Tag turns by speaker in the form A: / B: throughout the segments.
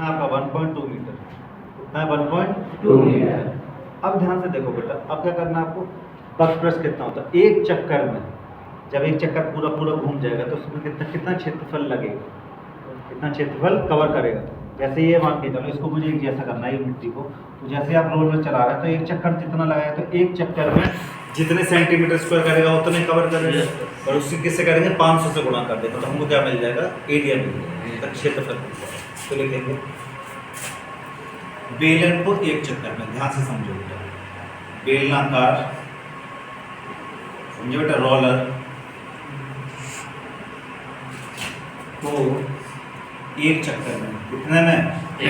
A: कितना आपका 1.2 मीटर, कितना है 1.2 मीटर। अब ध्यान से देखो बेटा, अब क्या करना है आपको, बक प्रेस कितना होता है एक चक्कर में, जब एक चक्कर पूरा पूरा घूम जाएगा तो उसमें कितना कितना क्षेत्रफल लगेगा, कितना क्षेत्रफल कवर करेगा। जैसे ये मान के चलो इसको मुझे एक जैसा करना है मिट्टी को, तो जैसे आप रोल में चला रहे हैं तो एक चक्कर जितना लगाएगा तो एक चक्कर में जितने सेंटीमीटर स्क्वायर करेगा उतने कवर करेगा, और उससे किससे करेंगे 500 से गुणा कर देंगे तो हमको क्या मिल जाएगा, एरिया मिल जाएगा, क्षेत्रफल। तो लिखेंगे बेलन को एक चक्कर में, ध्यान से समझो बेटा, बेलनाकार, समझो बेटा, रोलर को एक चक्कर में, कितने में,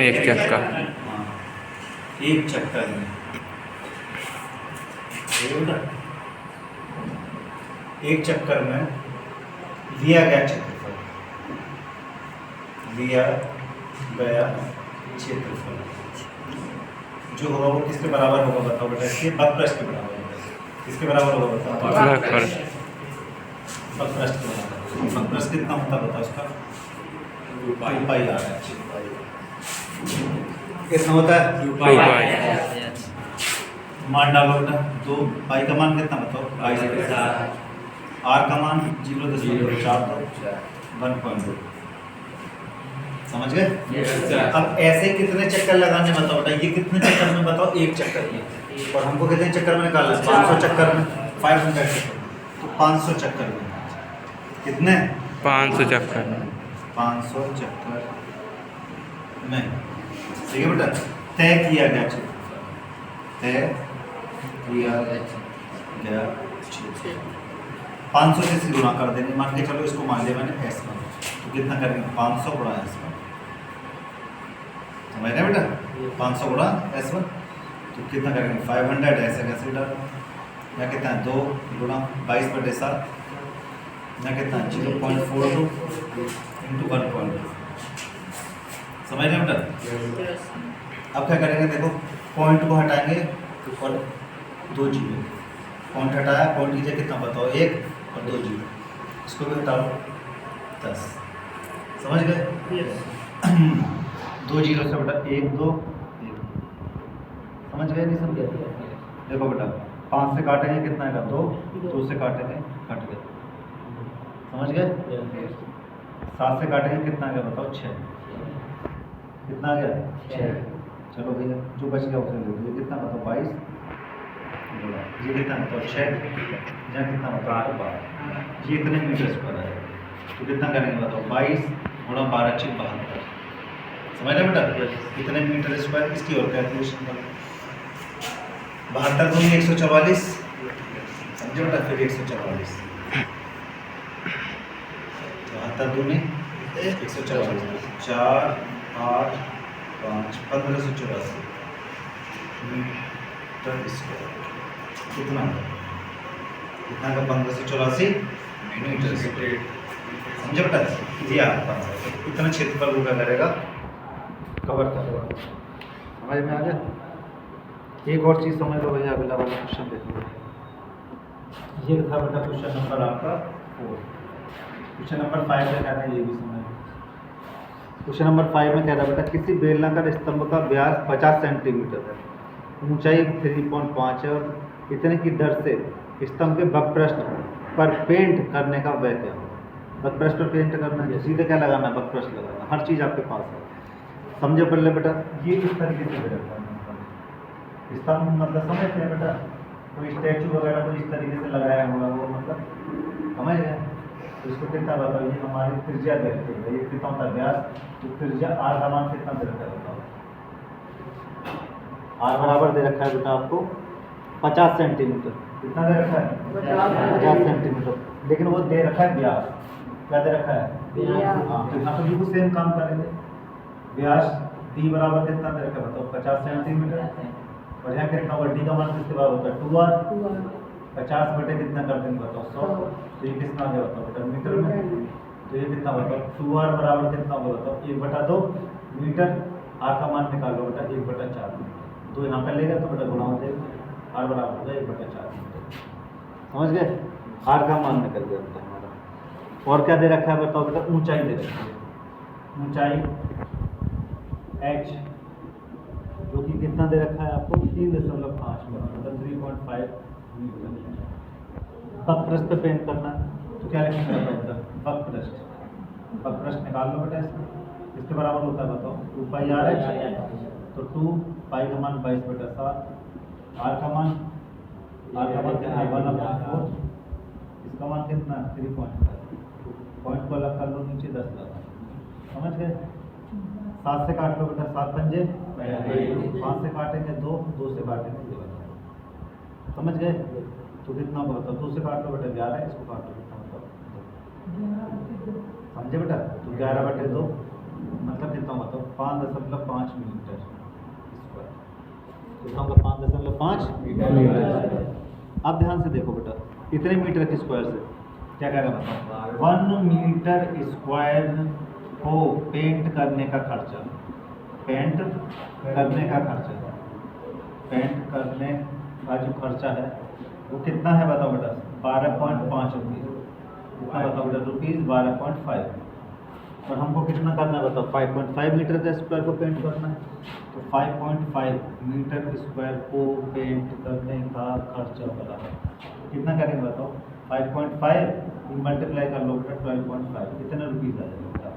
B: एक चक्कर,
A: हाँ, एक चक्कर में, एक चक्कर में लिया गया क्षेत्रफल, लिया गया क्षेत्रफल जो होगा वो किसके बराबर होगा बताओ बेटा, इसके बक पृष्ठ के बराबर होगा। किसके बराबर होगा बताओ,
B: बक पृष्ठ,
A: बक पृष्ठ के बराबर। बक पृष्ठ कितना होता है बताओ, उसका 2 पाई आ रहा है, कितना होता है
B: 2 पाई।
A: मान डालो बेटा, 2 पाई का मान कितना बताओ, पाई से आर का मान 0.42 1.2, समझ गए। अब ऐसे कितने चक्कर लगाने बताओ बेटा, ये कितने चक्कर में बताओ, एक चक्कर में, और हमको कितने चक्कर में निकालना है, 500 चक्कर में, 500 चक्कर, तो 500 चक्कर में, कितने
B: 500 चक्कर,
A: 500 चक्कर में, ठीक है बेटा। तय किया गया क्षेत्रफल, तय किया गया क्षेत्रफल 500 से गुणा कर देंगे, मान के चलो इसको मान लिया मैंने S1, तो कितना करेंगे 500 गुणा S1, समझ रहे बेटा, 500 गुणा S1 तो कितना करेंगे 500, ऐसे कैसे बेटा, या कितना है 2 गुणा 22/7, या कितना 0.42 इंटू 1.2, समझ रहे बेटा। अब क्या करेंगे देखो, पॉइंट को हटाएंगे और 2 जीरो, पॉइंट हटाया, पॉइंट की जगह कितना बताओ 1 और 2 जीरो, इसको भी हटाओ 10, समझ गए। 2 जीरो से बेटा 1 2 1, समझ गए नहीं समझे, देखो बेटा 5 से काटेंगे कितना आएगा 2, 2 से काटेंगे कट गए, समझ गए। 7 से काटेंगे कितना आएगा बताओ 6, कितना आ गया 6, चलो भैया जो बच गया उसे ले लीजिए, कितना बताओ 22, ये कितना बताओ 6, या कितना बताओ 12, ये इतने मीटर स्क्वायर है, तो कितना करेंगे बताओ 22 गुणा 12 × 72, समझ रहे बेटा, कितने मीटर स्क्वायर, इसकी और कैलकुलेशन कर 72 दूनी 144, समझे बेटा, फिर 144, 72 दूनी 144, 4 8 5 1584 मीटर स्क्वायर, कितना कितना का 1584 मीटर स्क्वायर, समझे बेटा, दिया इतना क्षेत्रफल होगा करेगा, कवर करेगा, समझ में आ गया। एक और चीज़ समझ लो भैया, अगला वाला क्वेश्चन देखो, ये था बेटा क्वेश्चन नंबर आपका 4, क्वेश्चन नंबर 5 में कहना है, ये भी समझ। क्वेश्चन नंबर 5 में कह रहा बेटा, किसी बेलनाकार स्तंभ का व्यास 50 सेंटीमीटर है, ऊंचाई 3.5 है, और इतने की दर से स्तंभ के बक पृष्ठ पर पेंट करने का व्यय क्या होगा। बक पृष्ठ पर पेंट करना है, सीधे क्या लगाना है, बक पृष्ठ लगाना, हर चीज़ आपके पास है, समझो पहले बेटा। ये इस तरीके से रहता है स्तंभ, मतलब समझते हैं बेटा, कोई स्टैचू वगैरह को इस तरीके से लगाया होगा वो, मतलब समझ गए। तो इसको कितना बताओ, ये हमारी त्रिज्या देखते हैं, ये कितना होता है व्यास, तो त्रिज्या आर का मान कितना दे रखा है बताओ, आर बराबर दे रखा है बेटा आपको 50 सेंटीमीटर, कितना दे रखा है 50 सेंटीमीटर, लेकिन वो दे रखा है व्यास, क्या दे रखा है, हाँ, तो यहाँ पर बिल्कुल सेम काम करेंगे, व्यास डी बराबर कितना दे रखा है बताओ 50 सेंटीमीटर, और यहाँ कितना होगा, डी का मान किसके बराबर होता है 2r, 50 बटे कितना कर देंगे बताओ 100, तो ये कितना आ गया बताओ बेटा मीटर में, तो ये कितना बताओ 2r बराबर कितना होगा बताओ 1/2 मीटर, आर का मान निकालो बेटा 1/4, 2 यहाँ पे लेगा तो बेटा गुणा हो जाएगा, आर बराबर हो जाएगा 1/4 मीटर, समझ गए। आर का मान निकल गया बेटा हमारा। और क्या दे रखा है बताओ बेटा, ऊंचाई दे रखी है, ऊंचाई एच जो कि कितना दे रखा है आपको 3.5 मतलब 3.5 मीटर। वक्रस्ट पे पेंट करना है तो क्या लिखेंगे बताओ बेटा, वक्रस्ट निकाल लो बेटा इसके बराबर होता है बताओ 2 पाई आर एच। तो 2 पाई का मान 22/7, आर का मान कितना है 1/4, इसका मान कितना 3.5। पॉइंट को अलग कर लो नीचे 10 लगा, समझ गए। 7 से काट लो बेटा, 7 पंजे 5 से काटेंगे 2, 2 से काटेंगे 2, समझ गए। तो कितना होगा बताओ, 2 से काट लो बेटा 11, इसको काट लो कितना बताओ, समझे बेटा। तो 11/2 मतलब कितना होगा तो 5.5 मीटर स्क्वायर, कितना होगा 5.5 मीटर। अब ध्यान से देखो बेटा, इतने मीटर के स्क्वायर से क्या कह रहा है बताओ, 1 मीटर स्क्वायर को पेंट करने का खर्चा, पेंट करने का जो खर्चा है वो कितना है बताओ बेटा 12.5 रुपीज़, कितना बताओ बेटा रुपीज़ 12.5। और हमको कितना करना है बताओ 5.5 मीटर का स्क्वायर को पेंट करना है। तो 5.5 मीटर स्क्वायर को पेंट करने का खर्चा बता कितना करेंगे बताओ 5.5 मल्टीप्लाई कर लो बेटा 12.5, कितने रुपीज़ आ जाएगा,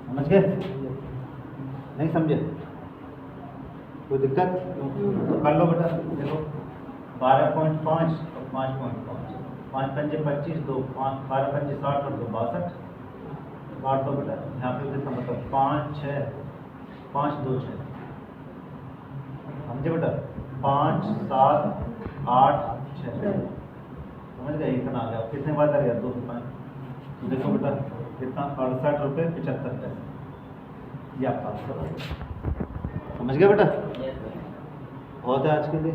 A: समझ गए नहीं समझे, कोई दिक्कत तो कर लो बेटा। देखो 12.5 और 5.5, 5 पंजे 25, 2 12 पंजे 60 और 2 62, बांट दो बेटा। यहाँ पे कितना मतलब 5 6 5 2 6, समझे बेटा 5 7 8 6, समझ गए इतना आ गया। कितने बार आ गया 2 से 5, तो देखो बेटा कितना 68 रुपये 75 पैसे, ये आपका आंसर है, समझ गए बेटा। बहुत है आज के लिए।